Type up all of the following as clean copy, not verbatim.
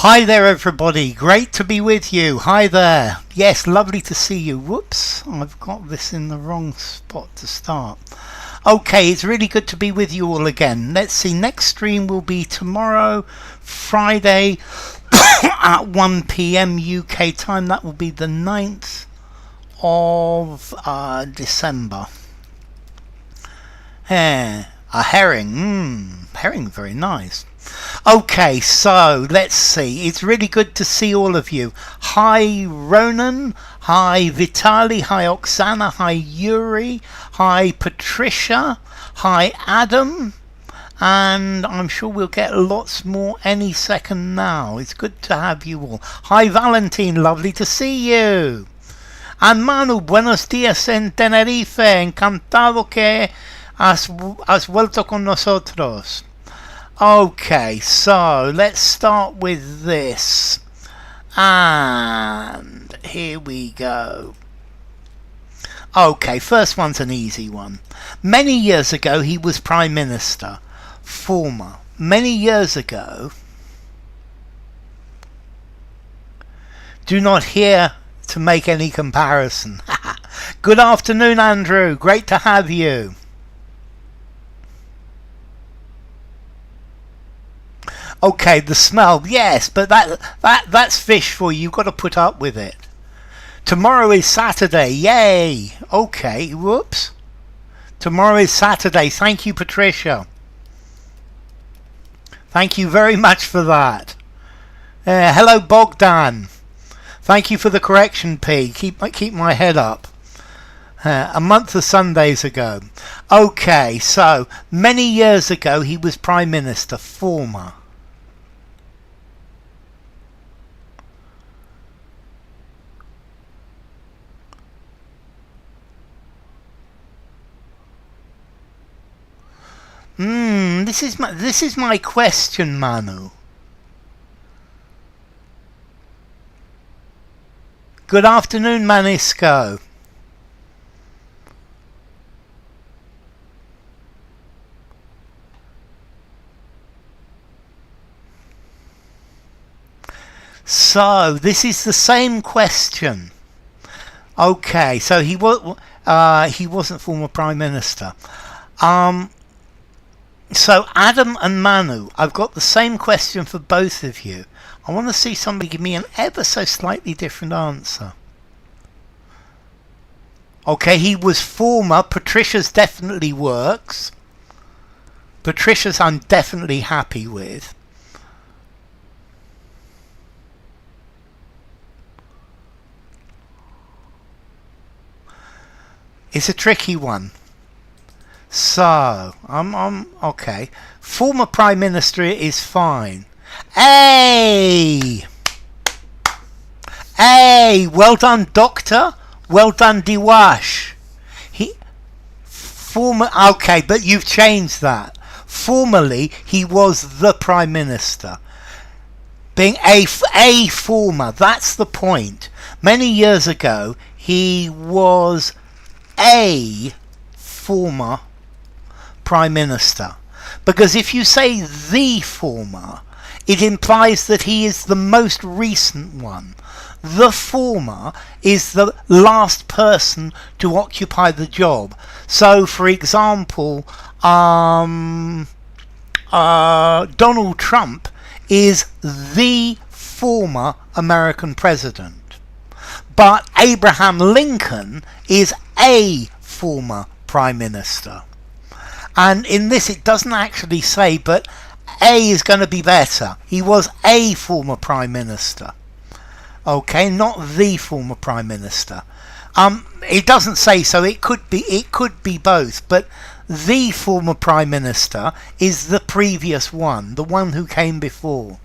Hi there everybody, great to be with you. Hi there. Yes, lovely to see you. Whoops, I've got this in the wrong spot to start. Okay, it's really good to be with you all again. Let's see, next stream will be tomorrow, Friday at 1 p.m. UK time. That will be the 9th of December. A herring. Herring, very nice. Okay, so let's see. It's really good to see all of you. Hi Ronan, hi Vitali, hi Oksana, hi Yuri, hi Patricia, hi Adam, and I'm sure we'll get lots more any second now. It's good to have you all. Hi Valentine, lovely to see you. And Manu, buenos días en Tenerife, encantado que has vuelto con nosotros. Okay, so let's start with this. And here we go. Okay, first one's an easy one. Many years ago, he was Prime Minister. Former. Many years ago. Do not hear to make any comparison. Good afternoon, Andrew. Great to have you. Okay, the smell, yes, but that's fish for you. You've got to put up with it. Tomorrow is Saturday, yay. Okay, whoops. Tomorrow is Saturday. Thank you, Patricia. Thank you very much for that. Hello, Bogdan. Thank you for the correction, P. Keep my head up. A month of Sundays ago. Okay, so many years ago he was Prime Minister. Former. This is my question, Manu. Good afternoon, Manisco. So this is the same question. Okay, so he wasn't former Prime Minister. So Adam and Manu, I've got the same question for both of you. I want to see somebody give me an ever so slightly different answer. Okay, he was former. Patricia's definitely works. Patricia's I'm definitely happy with. It's a tricky one. So, I'm okay. Former Prime Minister is fine. Hey! Hey! Well done, Doctor. Well done, Diwash. Okay, but you've changed that. Formerly, he was the Prime Minister. Being a former, that's the point. Many years ago, he was a former Prime Minister, because if you say the former, it implies that he is the most recent one. The former is the last person to occupy the job. So, for example, Donald Trump is the former American president, but Abraham Lincoln is a former Prime Minister. And in this it doesn't actually say, but A is going to be better. He was a former Prime Minister. Okay, not the former Prime Minister. It doesn't say, so it could be both, but the former Prime Minister is the previous one, the one who came before.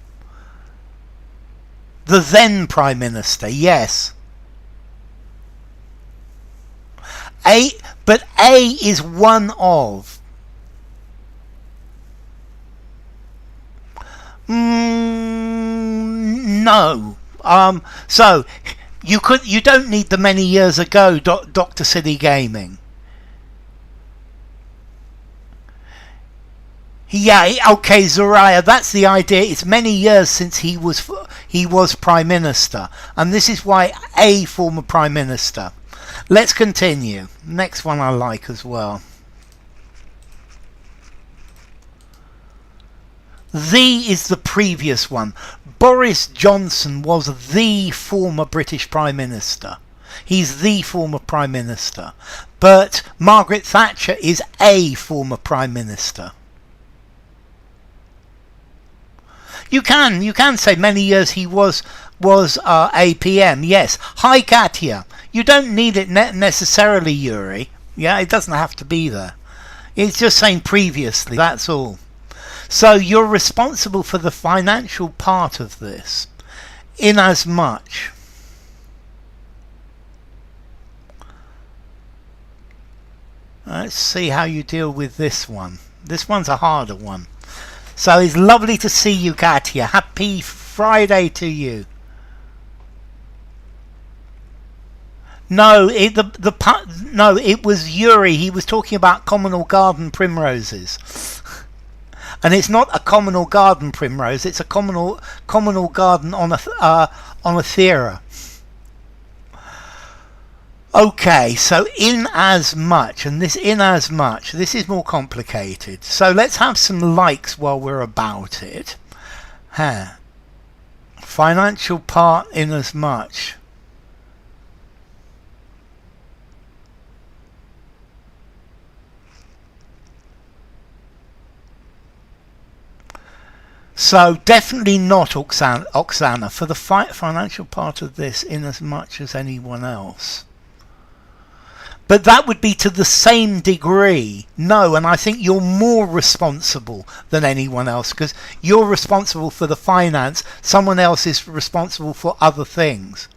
The then Prime Minister, yes. But A is one of. No. So you don't need the many years ago, Dr. City Gaming. Yeah, okay, Zariah, that's the idea. It's many years since he was he was Prime Minister. And this is why a former Prime Minister. Let's continue. Next one I like as well. The is the previous one. Boris Johnson was the former British Prime Minister. He's the former Prime Minister. But Margaret Thatcher is a former Prime Minister. You can say many years he was a PM. Yes. Hi Katya. You don't need it necessarily, Yuri. Yeah, it doesn't have to be there. It's just saying previously, that's all. So you're responsible for the financial part of this, inasmuch. Let's see how you deal with this one. This one's a harder one. So it's lovely to see you, Katya. Happy Friday to you. No, it was Yuri. He was talking about communal garden primroses. And it's not a communal garden primrose, it's a communal garden on a thera. Okay, so inasmuch, and this inasmuch, this is more complicated. So let's have some likes while we're about it. Financial part inasmuch. So definitely not Oksana for the financial part of this in as much as anyone else. But that would be to the same degree. No, and I think you're more responsible than anyone else because you're responsible for the finance. Someone else is responsible for other things.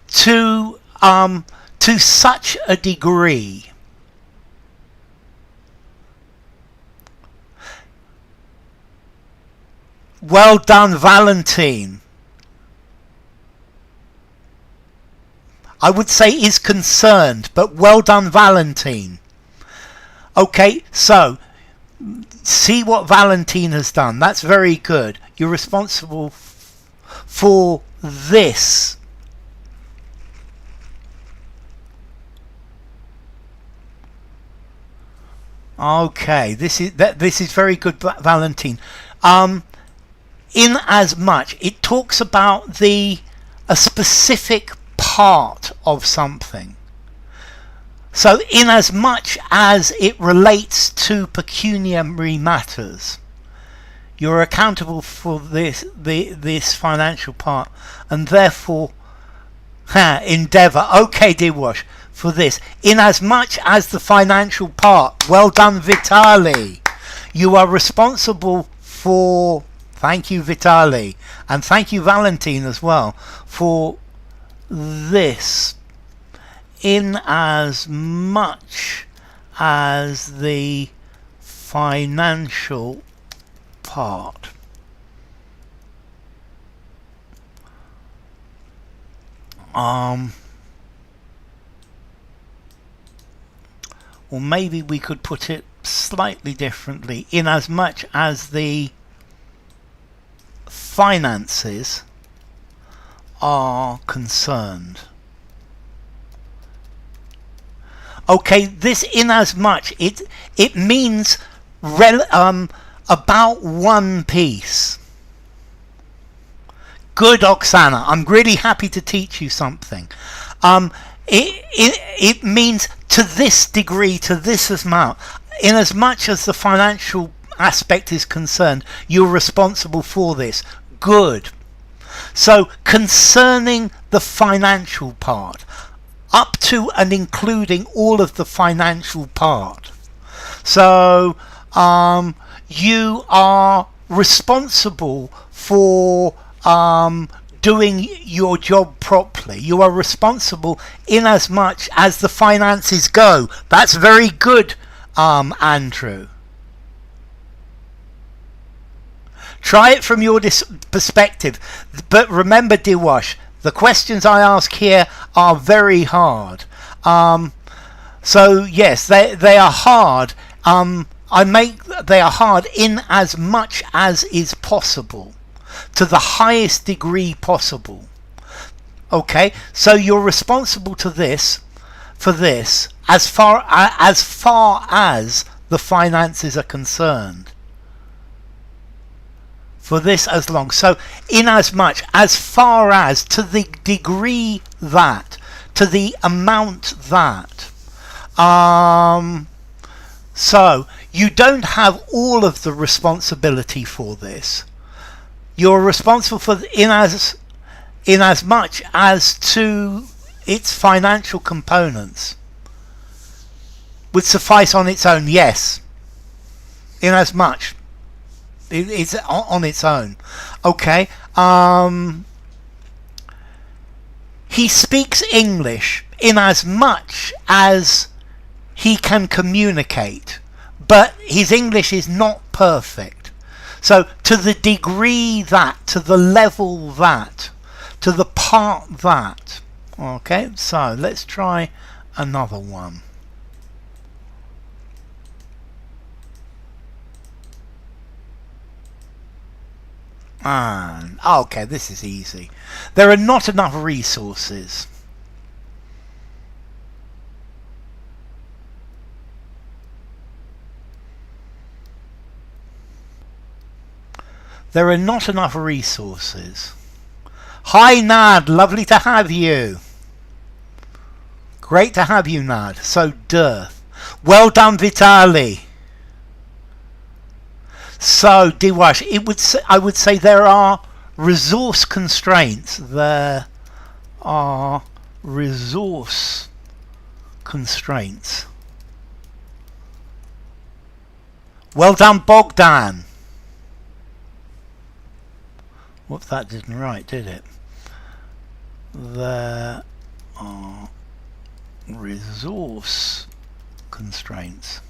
To such a degree. Well done, Valentine. I would say is concerned, but well done, Valentine. Okay, so see what Valentine has done. That's very good. You're responsible for this. Okay, this is very good, Valentine. In as much it talks about a specific part of something. So in as much as it relates to pecuniary matters, you're accountable for this financial part, and therefore endeavour. Okay, dear Wash, for this. In as much as the financial part. Well done, Vitali. You are responsible for. Thank you, Vitali, and thank you, Valentine, as well, for this. In as much as the financial part. Or maybe we could put it slightly differently. In as much as the finances are concerned. Okay, this inasmuch it means about one piece. Good, Oksana. I'm really happy to teach you something. It means to this degree, to this amount. In as much as the financial aspect is concerned, you're responsible for this. Good. So concerning the financial part, up to and including all of the financial part. So you are responsible for doing your job properly. You are responsible in as much as the finances go. That's very good, Andrew. Try it from your perspective. But remember, dear Wash, the questions I ask here are very hard. So yes, they are hard. they are hard in as much as is possible, to the highest degree possible. Okay, so you're responsible to this, for this, as far as the finances are concerned. For this as long. So in as much, as far as, to the degree that, to the amount that. So you don't have all of the responsibility for this. You're responsible for in as much as to its financial components. Would suffice on its own, yes. In as much. It's on its own. Okay. He speaks English in as much as he can communicate, but his English is not perfect. So to the degree that, to the level that, to the part that. Okay, so let's try another one. And okay, this is easy. There are not enough resources. There are not enough resources. Hi Nad, lovely to have you. Great to have you, Nad. So dearth. Well done, Vitali. So Diwash, I would say there are resource constraints. There are resource constraints. Well done, Bogdan. Whoops, that didn't write, did it? There are resource constraints.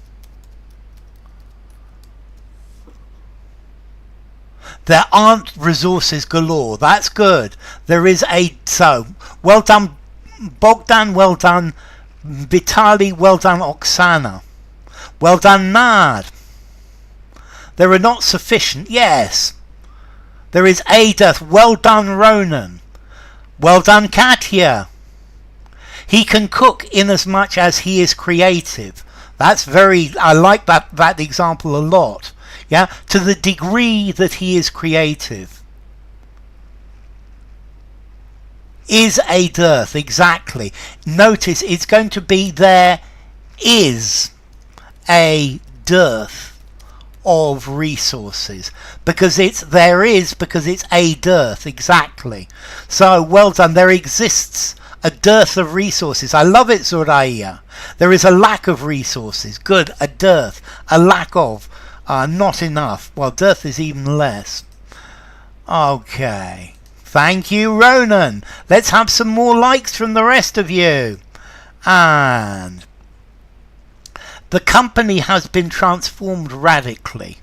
There aren't resources galore. That's good. There is a... So, well done, Bogdan. Well done, Vitali. Well done, Oksana. Well done, Nad. There are not sufficient. Yes. There is a death. Well done, Ronan. Well done, Katya. He can cook in as much as he is creative. That's very... I like that example a lot. Yeah, to the degree that he is creative. Is a dearth, exactly. Notice it's going to be there is a dearth of resources. Because it's a dearth, exactly. So, well done. There exists a dearth of resources. I love it, Zoraya. There is a lack of resources. Good, a dearth. A lack of. Not enough. Well, dearth is even less. Okay. Thank you, Ronan. Let's have some more likes from the rest of you. And the company has been transformed radically.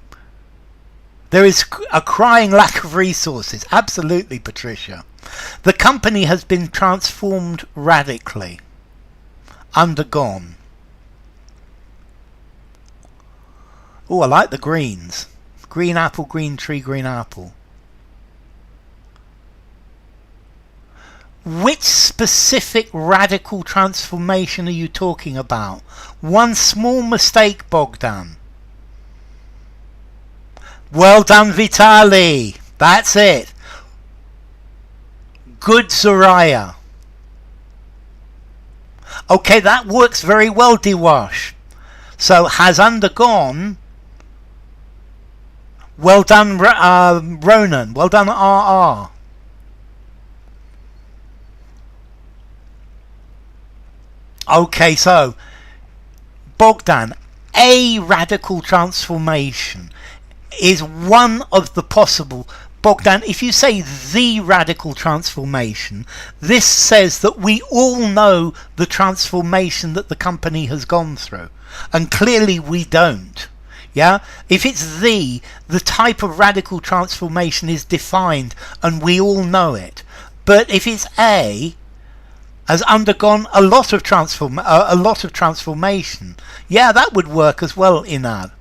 There is a crying lack of resources. Absolutely, Patricia. The company has been transformed radically. Undergone. Oh, I like the greens. Green apple, green tree, green apple. Which specific radical transformation are you talking about? One small mistake, Bogdan. Well done, Vitali. That's it. Good, Zoraya. Okay, that works very well, Diwash. So, has undergone... Well done, Ronan. Well done, RR. Okay, so, Bogdan, a radical transformation is one of the possible. Bogdan, if you say the radical transformation, this says that we all know the transformation that the company has gone through. And clearly we don't. Yeah, if it's the type of radical transformation is defined and we all know it. But if it's has undergone a lot of transformation, yeah, that would work as well, Inad.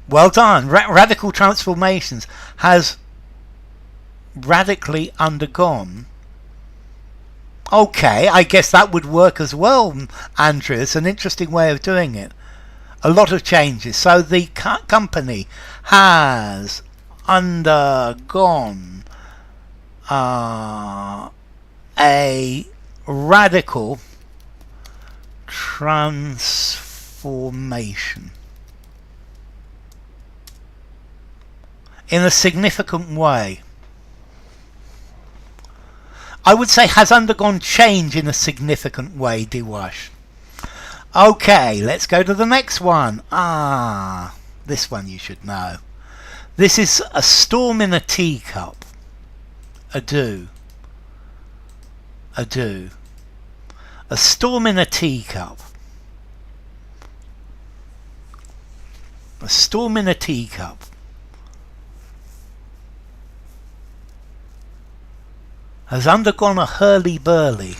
Well done. Radical transformations. Has radically undergone. Okay, I guess that would work as well, Andrew. It's an interesting way of doing it. A lot of changes. So the company has undergone a radical transformation in a significant way. I would say has undergone change in a significant way, Diwash. Okay, let's go to the next one. This one you should know. This is a storm in a teacup. A do. A do. A storm in a teacup. A storm in a teacup. Has undergone a hurly-burly.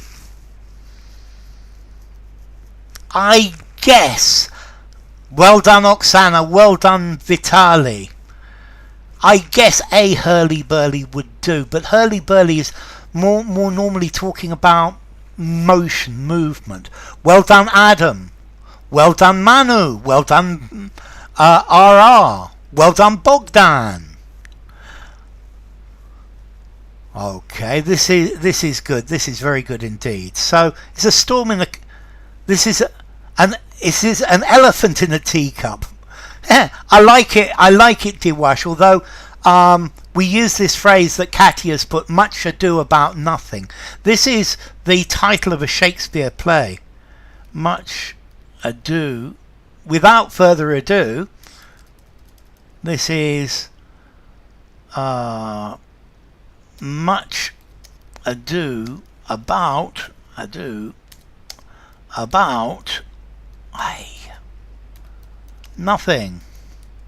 I guess. Well done, Oksana. Well done, Vitali. I guess a hurly-burly would do, but hurly-burly is more normally talking about motion, movement. Well done, Adam. Well done, Manu. Well done, RR. Well done, Bogdan. Okay, this is good. This is very good indeed. So it's a storm in a. This is an elephant in a teacup. I like it. I like it, Diwash. Although we use this phrase that Catty has put, "Much ado about nothing." This is the title of a Shakespeare play. Much ado. Without further ado, this is much ado about nothing.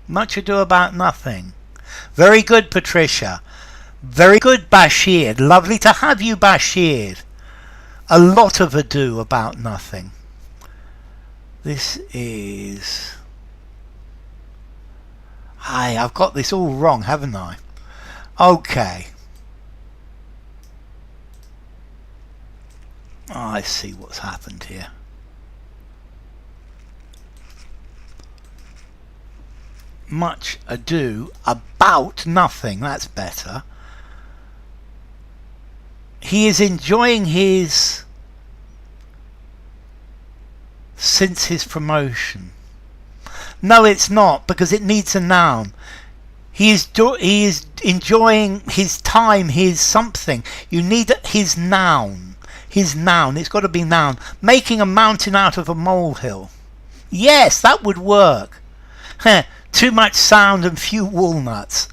Much ado about nothing. Very good, Patricia. Very good, Bashir. Lovely to have you, Bashir. A lot of ado about nothing. This is... I've got this all wrong, haven't I? Okay. I see what's happened here. Much ado about nothing. That's better. He is enjoying his... since his promotion. No, it's not, because it needs a noun. He is enjoying his time, his something. You need his noun. His noun. It's got to be noun. Making a mountain out of a molehill. Yes, that would work. Too much sound and few walnuts.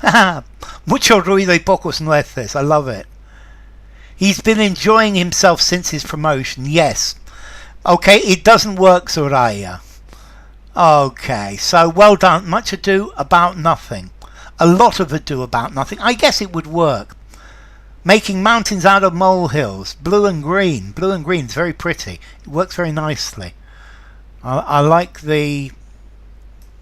Mucho ruido y pocos nueces. I love it. He's been enjoying himself since his promotion. Yes. Okay, it doesn't work, Soraya. Okay, so well done. Much ado about nothing. A lot of ado about nothing. I guess it would work. Making mountains out of molehills. Blue and green. Blue and green is very pretty. It works very nicely. I like the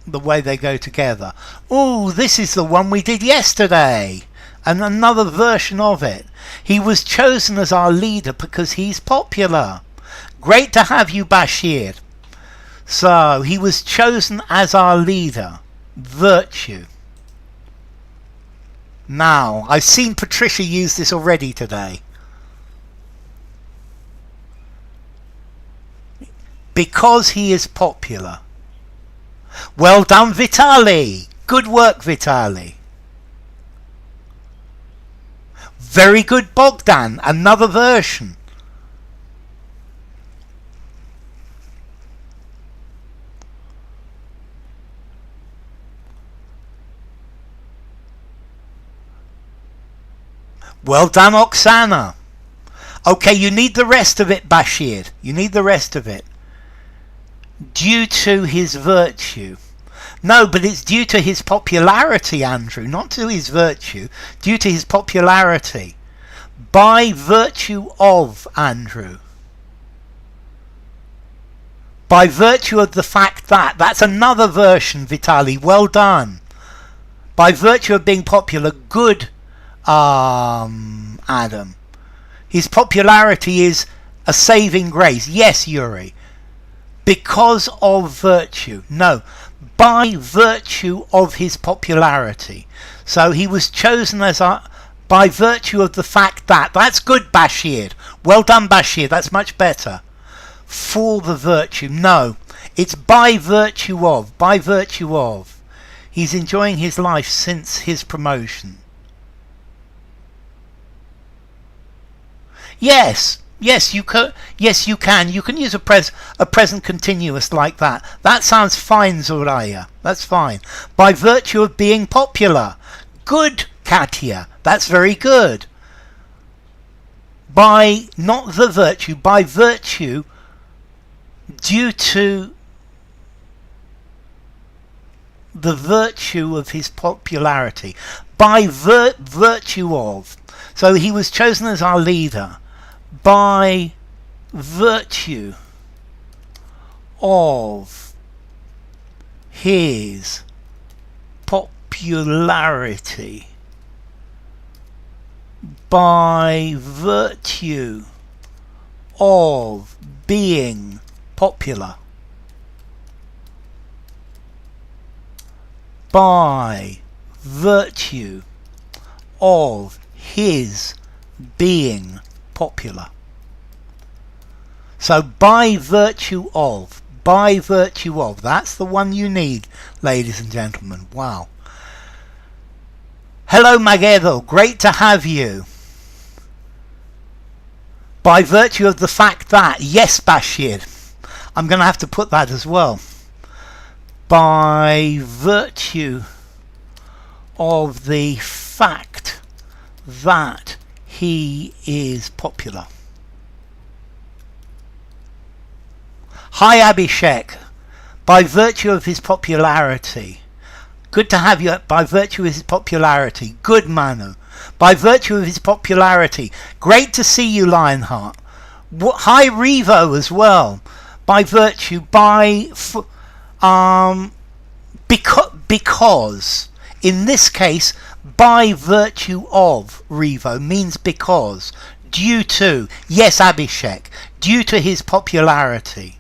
way they go together. Oh, this is the one we did yesterday. And another version of it. He was chosen as our leader because he's popular. Great to have you, Bashir. So, he was chosen as our leader. Virtue. Now, I've seen Patricia use this already today. Because he is popular. Well done, Vitali. Good work, Vitali. Very good, Bogdan. Another version. Well done, Oksana. Okay, you need the rest of it, Bashir. You need the rest of it. Due to his virtue. No, but it's due to his popularity, Andrew. Not to his virtue. Due to his popularity. By virtue of, Andrew. By virtue of the fact that. That's another version, Vitali. Well done. By virtue of being popular. Good, Adam. His popularity is a saving grace. Yes, Yuri. Because of virtue. No. By virtue of his popularity. So he was chosen as by virtue of the fact that. That's good, Bashir. Well done, Bashir. That's much better. For the virtue. No. It's by virtue of. By virtue of. He's enjoying his life since his promotion. Yes. Yes, you can. Yes, you can. You can use a present continuous like that. That sounds fine, Zoraya. That's fine. By virtue of being popular. Good, Katia. That's very good. By, not the virtue, by virtue, due to the virtue of his popularity. By virtue of. So he was chosen as our leader. By virtue of his popularity. By virtue of being popular. By virtue of his being popular. So by virtue of, that's the one you need, ladies and gentlemen. Wow. Hello, Magedo, great to have you. By virtue of the fact that, yes, Bashir, I'm going to have to put that as well. By virtue of the fact that he is popular. Hi, Abhishek. By virtue of his popularity. Good to have you. By virtue of his popularity. Good, Manu. By virtue of his popularity. Great to see you, Lionheart. Hi, Revo, as well. By virtue, because, in this case, by virtue of, Revo, means because. Due to, yes, Abhishek, due to his popularity.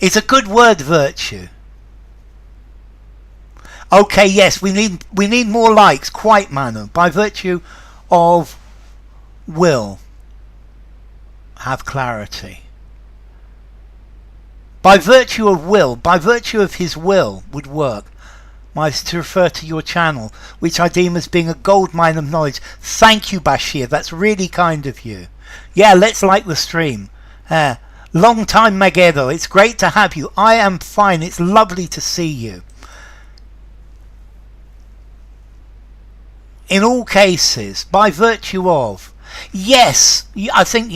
It's a good word, virtue. Okay, yes, we need more likes. Quite, Manu. By virtue of will have clarity. By virtue of will, by virtue of his will would work. Might to refer to your channel, which I deem as being a gold mine of knowledge. Thank you, Bashir. That's really kind of you. Yeah, let's like the stream. Long time, Magedo. It's great to have you. I am fine. It's lovely to see you. In all cases, by virtue of. Yes, I think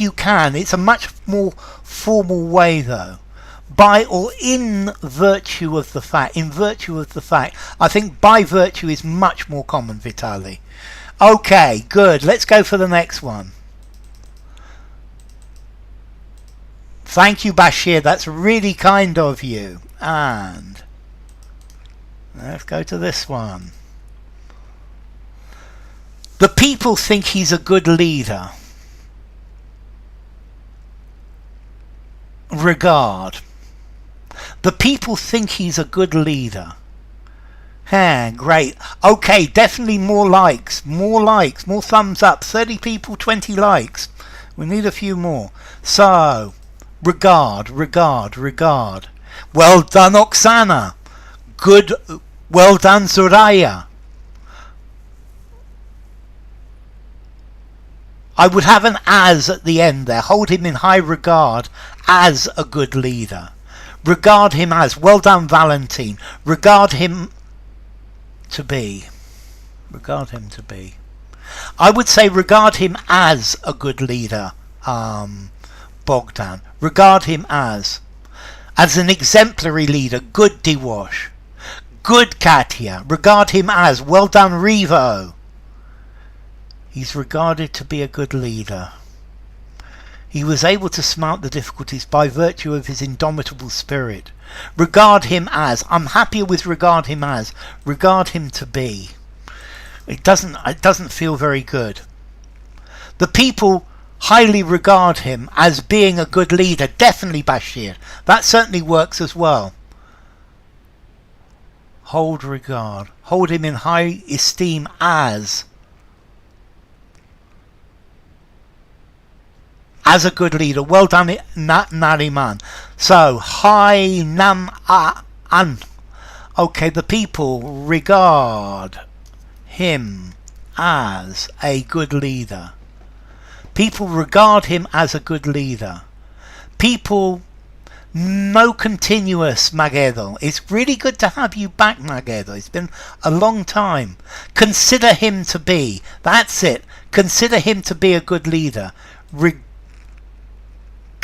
you can. It's a much more formal way, though. By or in virtue of the fact. In virtue of the fact. I think by virtue is much more common, Vitali. Okay, good. Let's go for the next one. Thank you, Bashir. That's really kind of you. And let's go to this one. The people think he's a good leader. Regard. The people think he's a good leader. Great. Okay, definitely more likes. More likes. More thumbs up. 30 people, 20 likes. We need a few more. So, regard. Well done, Oksana. Good. Well done, Zoraya. I would have an as at the end there. Hold him in high regard as a good leader. Regard him as. Well done, Valentine. Regard him to be. Regard him to be. I would say regard him as a good leader, Bogdan. Regard him as an exemplary leader. Good, Dewash. Good, Katia. Regard him as. Well done, Revo. He's regarded to be a good leader. He was able to surmount the difficulties by virtue of his indomitable spirit. Regard him as. I'm happier with regard him as. Regard him to be. It doesn't feel very good. The people highly regard him as being a good leader. Definitely Bashir. That certainly works as well. Hold regard. Hold him in high esteem as a good leader. Well done, Nariman. So, high nam an. Okay, the people regard him as a good leader. People regard him as a good leader. People, no continuous, Magedo. It's really good to have you back, Magedo. It's been a long time. Consider him to be. That's it. Consider him to be a good leader. Regard.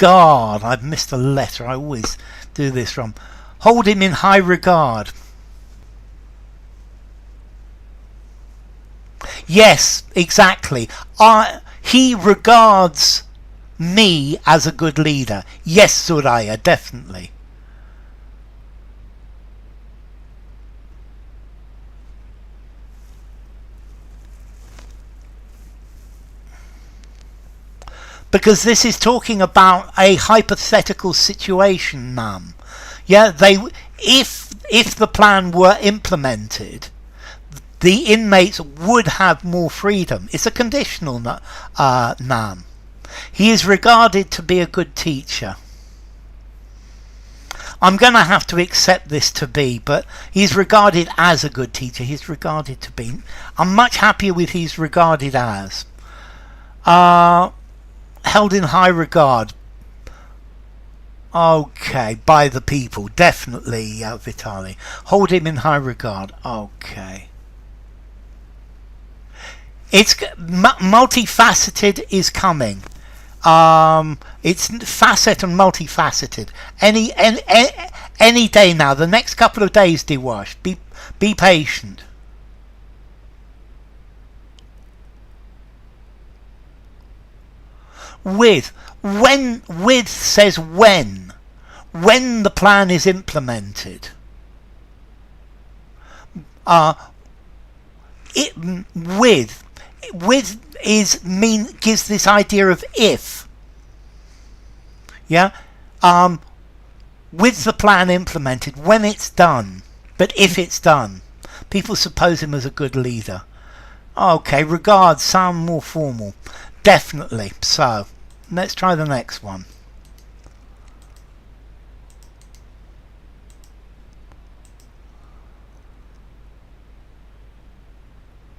I've missed a letter. I always do this wrong. Hold him in high regard. Yes, exactly. He regards me as a good leader. Yes, Suraya, definitely. Because this is talking about a hypothetical situation, ma'am. Yeah, if the plan were implemented, the inmates would have more freedom. It's a conditional nam. He is regarded to be a good teacher. I'm going to have to accept this to be, but he's regarded as a good teacher. He's regarded to be. I'm much happier with he's regarded as. Held in high regard. Okay, by the people. Definitely, Vitali. Hold him in high regard. Okay. It's multifaceted is coming. It's facet and multifaceted. Any day now. The next couple of days, Diwash. Be patient. With says when the plan is implemented. With gives this idea of if. Yeah? With the plan implemented, when it's done. But if it's done. People suppose him as a good leader. Okay, regard sound more formal. Definitely. So, let's try the next one.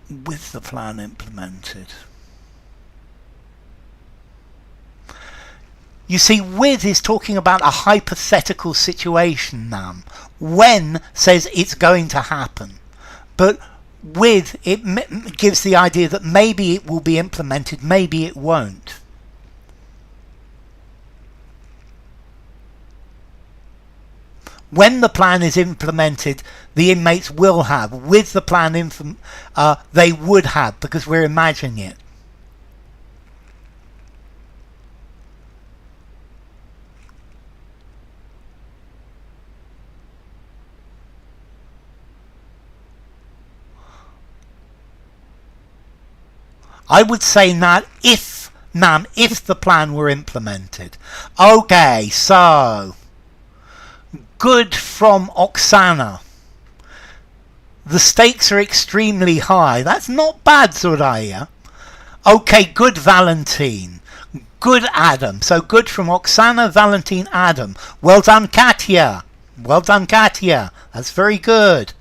With the plan implemented. You see, with is talking about a hypothetical situation now. When says it's going to happen. But with, it gives the idea that maybe it will be implemented, maybe it won't. When the plan is implemented, the inmates will have. With the plan, they would have, because we're imagining it. I would say that if the plan were implemented. Okay, so good from Oksana. The stakes are extremely high. That's not bad, Soraya. Okay, good Valentine. Good Adam. So good from Oksana, Valentine, Adam. Well done, Katya. Well done, Katya. That's very good.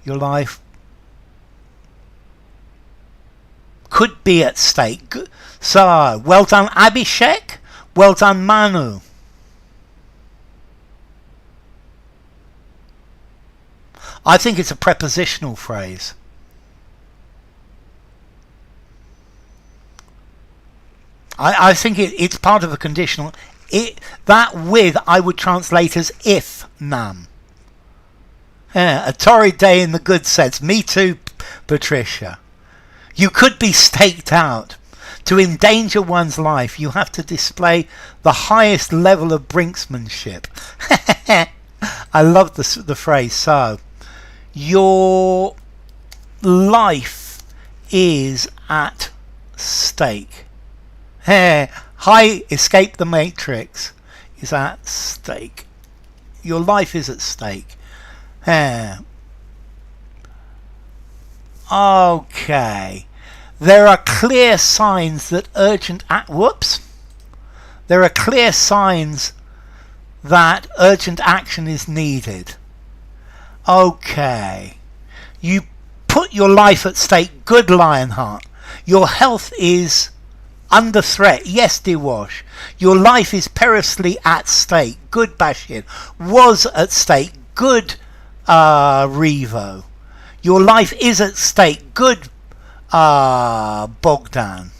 Your life could be at stake. So, well done, Abhishek. Well done, Manu. I think it's a prepositional phrase. I think it's part of a conditional. That with I would translate as if nam. Yeah, a torrid day in the good sense. Me too, Patricia. You could be staked out. To endanger one's life, you have to display the highest level of brinksmanship. I love the phrase. So, your life is at stake. High escape the matrix is at stake. Your life is at stake. Okay. There are clear signs that There are clear signs that urgent action is needed. Okay. You put your life at stake. Good, Lionheart. Your health is under threat. Yes, Dewash. Your life is perilously at stake. Good, Bashir. Was at stake. Good, Revo. Your life is at stake. Good, Bogdan.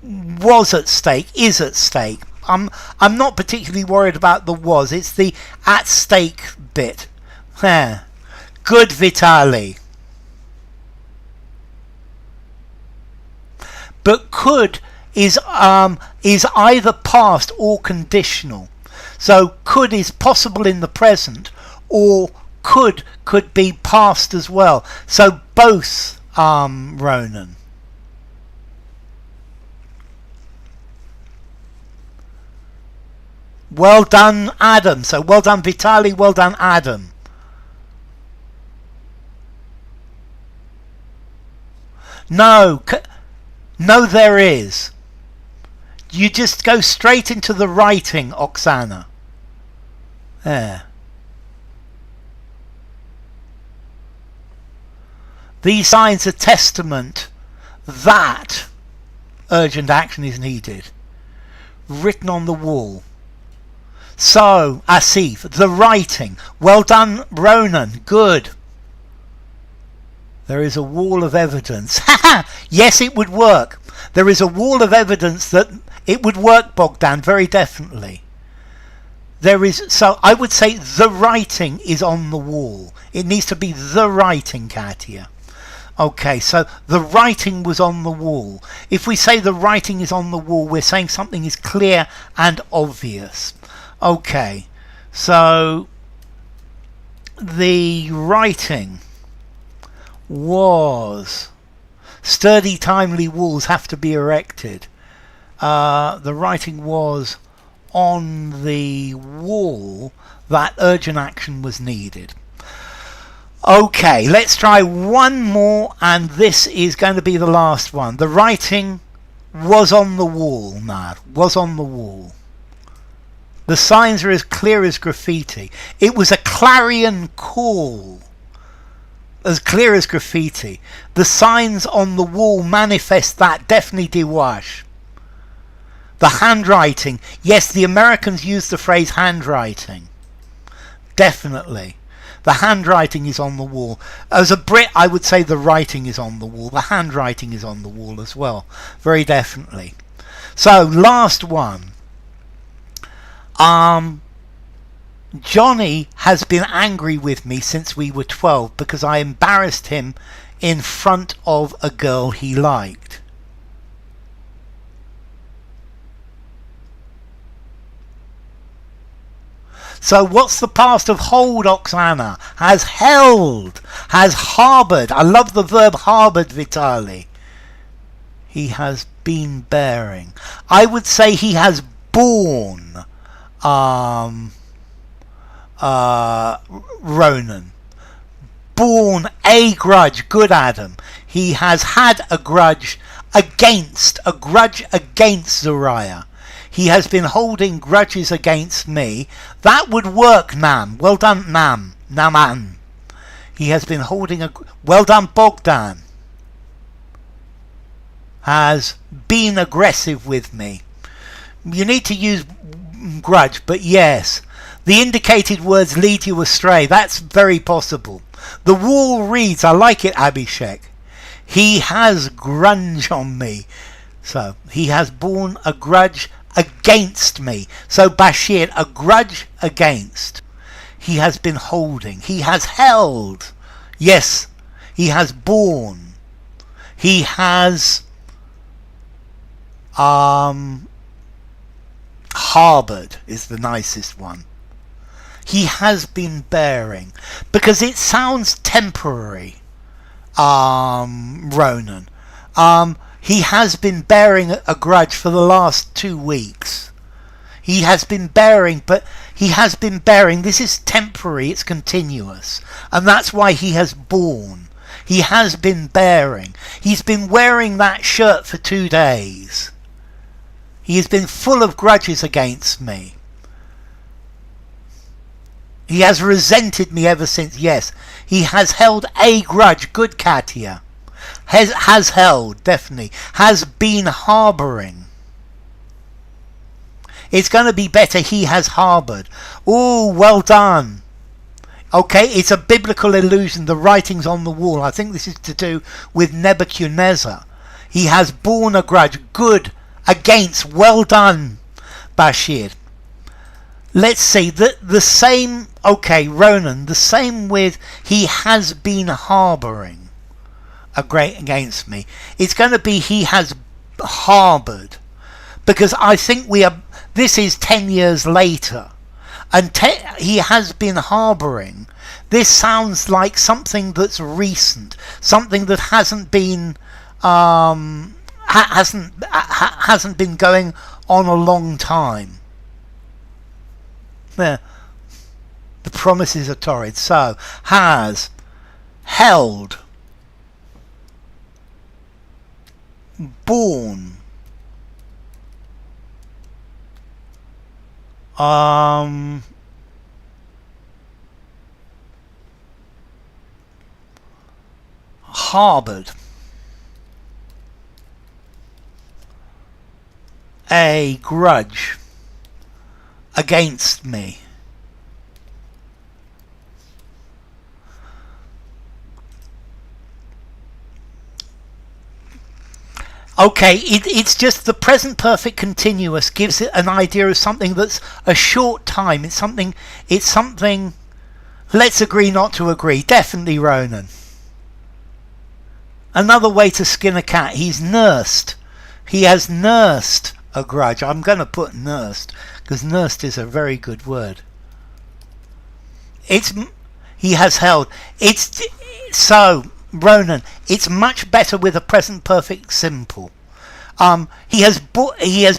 Was at stake. Is at stake. I'm not particularly worried about the was. It's the at stake bit. Good, Vitali. But could is either past or conditional. So could is possible in the present, or could be past as well. So both, Ronan. Well done, Adam. So well done, Vitali. Well done, Adam. No, there is. You just go straight into the writing, Oksana. There. These signs are testament that urgent action is needed. Written on the wall. So, Asif, the writing. Well done, Ronan. Good. There is a wall of evidence. Yes, it would work. There is a wall of evidence that it would work, Bogdan, very definitely. There is, so I would say the writing is on the wall. It needs to be the writing, Katia. Okay, so the writing was on the wall. If we say the writing is on the wall, we're saying something is clear and obvious. Okay, so the writing was sturdy, timely walls have to be erected. The writing was on the wall that urgent action was needed. Okay, let's try one more, and this is going to be the last one. The writing was on the wall, Nad, was on the wall. The signs are as clear as graffiti. It was a clarion call. As clear as graffiti. The signs on the wall manifest that. Definitely Dewash. The handwriting. Yes, the Americans use the phrase handwriting. Definitely. The handwriting is on the wall. As a Brit, I would say the writing is on the wall. The handwriting is on the wall as well. Very definitely. So, last one. Johnny has been angry with me since we were 12 because I embarrassed him in front of a girl he liked. So what's the past of hold, Oksana? Has held, has harboured. I love the verb harboured, Vitali. He has been bearing. I would say he has borne. Ronan. Born a grudge. Good, Adam. He has had a grudge against Zariah. He has been holding grudges against me. That would work, Nam. Well done, Nam. Naman. He has been holding a... Well done, Bogdan. Has been aggressive with me. You need to use grudge, but yes. The indicated words lead you astray. That's very possible. The wall reads, I like it, Abhishek. He has grunge on me. So, he has borne a grudge against me. So, Bashir, a grudge against. He has been holding. He has held. Yes, he has borne. He has Harbored is the nicest one. He has been bearing, because it sounds temporary. Ronan. He has been bearing a grudge for the last 2 weeks. He has been bearing, but he has been bearing. This is temporary, it's continuous. And that's why he has borne. He has been bearing. He's been wearing that shirt for 2 days. He has been full of grudges against me. He has resented me ever since. Yes, he has held a grudge. Good, Katia. Has held, definitely. Has been harbouring. It's going to be better. He has harboured. Oh, well done. Okay, it's a biblical illusion. The writing's on the wall. I think this is to do with Nebuchadnezzar. He has borne a grudge. Good. Against. Well done, Bashir. Let's see. The same. Okay, Ronan. The same with he has been harbouring against me. It's going to be he has harboured. Because I think this is 10 years later. And he has been harbouring. This sounds like something that's recent. Something that hasn't been hasn't been going on a long time. There. The promises are torrid. So, has held, born, harboured a grudge against me. Okay, it's just the present perfect continuous gives it an idea of something that's a short time. It's something, let's agree not to agree. Definitely, Ronan. Another way to skin a cat. He's nursed. He has nursed a grudge. I'm going to put nursed, because nursed is a very good word. He has held. So, Ronan, it's much better with a present perfect simple. He has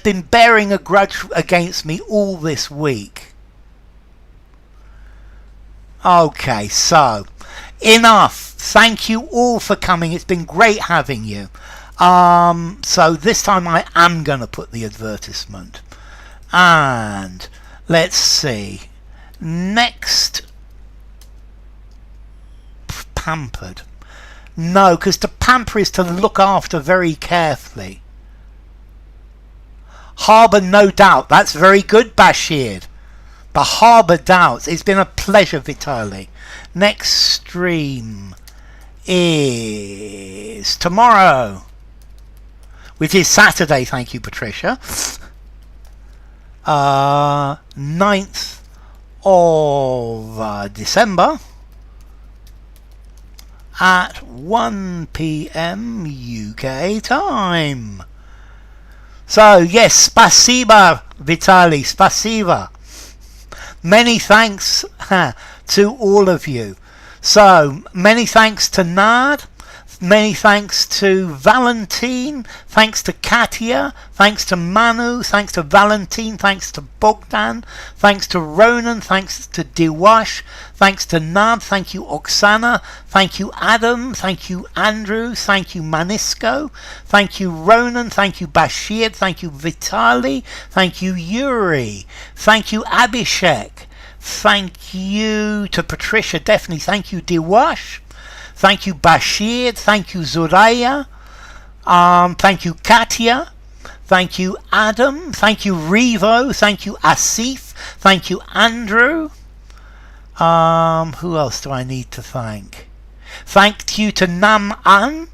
been bearing a grudge against me all this week. Okay, so enough. Thank you all for coming. It's been great having you. So this time I am going to put the advertisement. And let's see. Next, pampered. No, because to pamper is to look after very carefully. Harbour no doubt. That's very good, Bashir. The harbour doubts. It's been a pleasure, Vitali. Next stream is tomorrow, which is Saturday. Thank you, Patricia. 9th of December. At 1 p.m. UK time. So, yes, spasiba, Vitali, spasiba. Many thanks to all of you. So, many thanks to Nad. Many thanks to Valentine, thanks to Katia, thanks to Manu, thanks to Valentine, thanks to Bogdan, thanks to Ronan, thanks to Diwash, thanks to Nad, thank you Oksana, thank you Adam, thank you Andrew, thank you Manisko, thank you Ronan, thank you Bashir, thank you Vitali, thank you Yuri, thank you Abhishek, thank you to Patricia, definitely, thank you Diwash. Thank you, Bashir. Thank you, Zoraya. Thank you, Katia. Thank you, Adam. Thank you, Revo. Thank you, Asif. Thank you, Andrew. Who else do I need to thank? Thank you to Nam An.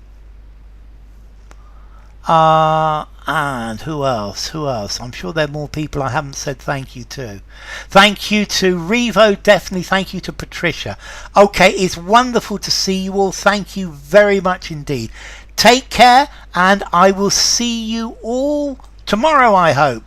And who else? I'm sure there are more people I haven't said thank you to. Thank you to Revo, definitely. Thank you to Patricia. Okay, it's wonderful to see you all. Thank you very much indeed. Take care, and I will see you all tomorrow, I hope.